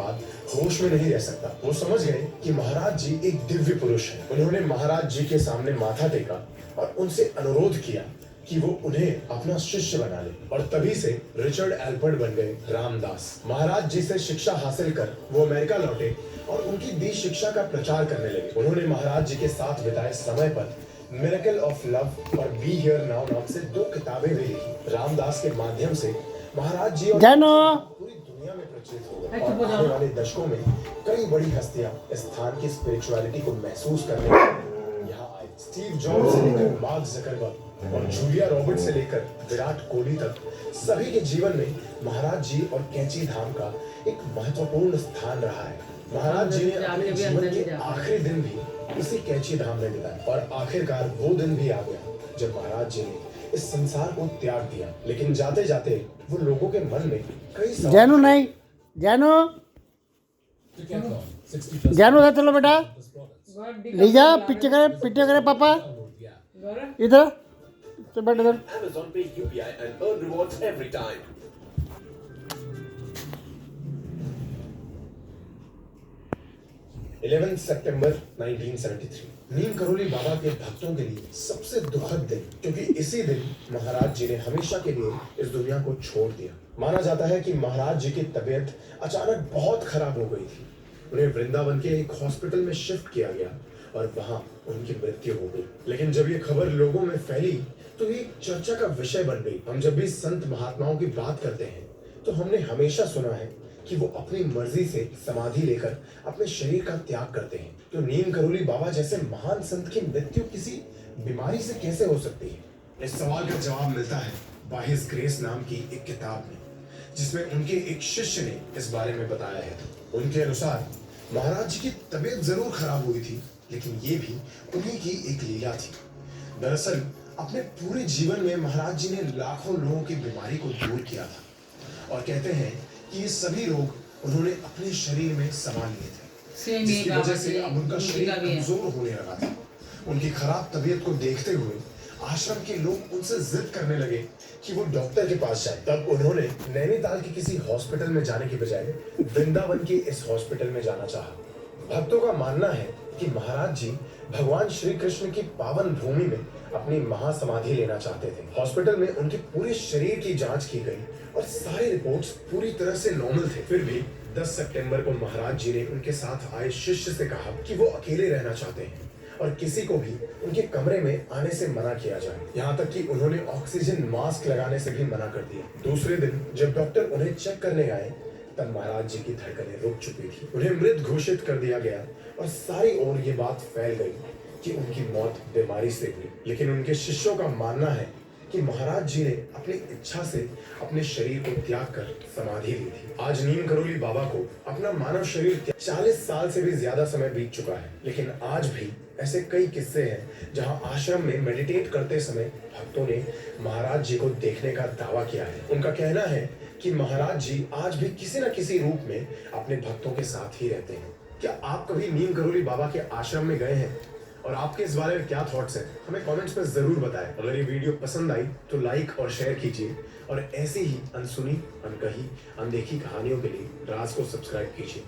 बाद होश में नहीं रह सकता। वो समझ गए कि महाराज जी एक दिव्य पुरुष हैं। उन्होंने महाराज जी के सामने माथा टेका और उनसे अनुरोध किया कि वो उन्हें अपना शिष्य बना ले, और तभी से रिचर्ड एल्बर्ट बन गए रामदास। महाराज जी से शिक्षा हासिल कर वो अमेरिका लौटे और उनकी दी शिक्षा का प्रचार करने लगे। उन्होंने महाराज जी के साथ बिताए समय पर मिरेकल ऑफ लव और बी हियर नाउ नाम से 2 किताबें भी लिखी। रामदास के माध्यम से महाराज जी और पूरी दुनिया में प्रचलित हो गए, और आने वाले दशकों में कई बड़ी हस्तियां इस स्थान की स्पिरिचुअलिटी को महसूस करने यहाँ आए। स्टीव जॉब्स से लेकर मार्क जकरबर्ग और जूलिया रॉबर्ट्स से लेकर विराट कोहली तक सभी के जीवन में महाराज जी और कैंची धाम का एक महत्वपूर्ण स्थान रहा है। महाराज जी ने अपने जीवन के आखिरी दिन भी इसी कैंची धाम में बिताए, और आखिरकार वो दिन भी आ गया जब महाराज जी ने इस संसार को त्याग दिया। लेकिन जाते जाते वो लोगों के मन में कई जानू नहीं जानू जानू था, चलो बेटा ले जा, पीछे करे पापा इधर तो बैठ इधर। Amazon Pay UPI and earn rewards every time. सितंबर 1973 नीम करोली बाबा के भक्तों के लिए सबसे दुखद दिन, क्योंकि इसी दिन महाराज जी ने हमेशा के लिए इस दुनिया को छोड़ दिया। माना जाता है कि महाराज जी की तबीयत अचानक बहुत खराब हो गई थी। उन्हें वृंदावन के एक हॉस्पिटल में शिफ्ट किया गया और वहां उनकी मृत्यु हो गई। लेकिन जब ये खबर लोगों में फैली तो ये चर्चा का विषय बन गई। हम जब भी संत महात्माओं की बात करते हैं तो हमने हमेशा सुना है कि वो अपनी मर्जी से समाधि लेकर अपने शरीर का त्याग करते हैं। तो नीम करोली बाबा जैसे महान संत की मृत्यु किसी बीमारी से कैसे हो सकती है? इस सवाल का जवाब मिलता है बाय हिज ग्रेस नाम की एक किताब में, जिसमें उनके एक शिष्य ने इस बारे में बताया है। उनके अनुसार महाराज जी की तबीयत जरूर खराब हुई थी, लेकिन ये भी उन्हीं की एक लीला थी। दरअसल अपने पूरे जीवन में महाराज जी ने लाखों लोगों की बीमारी को दूर किया था, और कहते हैं कि ये सभी रोग उन्होंने अपने शरीर में समा लिए थे, जिसकी वजह से अब उनका शरीर कमजोर होने लगा था। उनकी खराब तबीयत को देखते हुए आश्रम के लोग उनसे जिद करने लगे कि वो डॉक्टर के पास जाए। तब उन्होंने नैनीताल के किसी हॉस्पिटल में जाने की बजाय वृंदावन के इस हॉस्पिटल में जाना चाहा। भक्तों का मानना है कि महाराज जी भगवान श्री कृष्ण की पावन भूमि में अपनी महासमाधि लेना चाहते थे। हॉस्पिटल में उनके पूरे शरीर की जांच की गई और सारी रिपोर्ट्स पूरी तरह से नॉर्मल थे। फिर भी 10 सितंबर को महाराज जी ने उनके साथ आए शिष्य से कहा कि वो अकेले रहना चाहते हैं और किसी को भी उनके कमरे में आने से मना किया जाए। यहाँ तक कि उन्होंने ऑक्सीजन मास्क लगाने से भी मना कर दिया। दूसरे दिन जब डॉक्टर उन्हें चेक करने आए तब महाराज जी की धड़कनें रुक चुकी थी। उन्हें मृत घोषित कर दिया गया और सारी ओर ये बात फैल गई कि उनकी मौत बीमारी से हुई। लेकिन उनके शिष्यों का मानना है कि महाराज जी ने अपनी इच्छा से अपने शरीर को त्याग कर समाधि ली थी। आज नीम करोली बाबा को अपना मानव शरीर 40 साल से भी ज्यादा समय बीत चुका है, लेकिन आज भी ऐसे कई किस्से हैं जहां आश्रम में मेडिटेट करते समय भक्तों ने महाराज जी को देखने का दावा किया है। उनका कहना है कि महाराज जी आज भी किसी न किसी रूप में अपने भक्तों के साथ ही रहते हैं। क्या आप कभी नीम करोली बाबा के आश्रम में गए हैं? और आपके इस बारे में क्या थॉट्स हैं? हमें कमेंट्स में जरूर बताएं। अगर ये वीडियो पसंद आई तो लाइक और शेयर कीजिए, और ऐसी ही अनसुनी, अनकही, अनदेखी कहानियों के लिए राज को सब्सक्राइब कीजिए।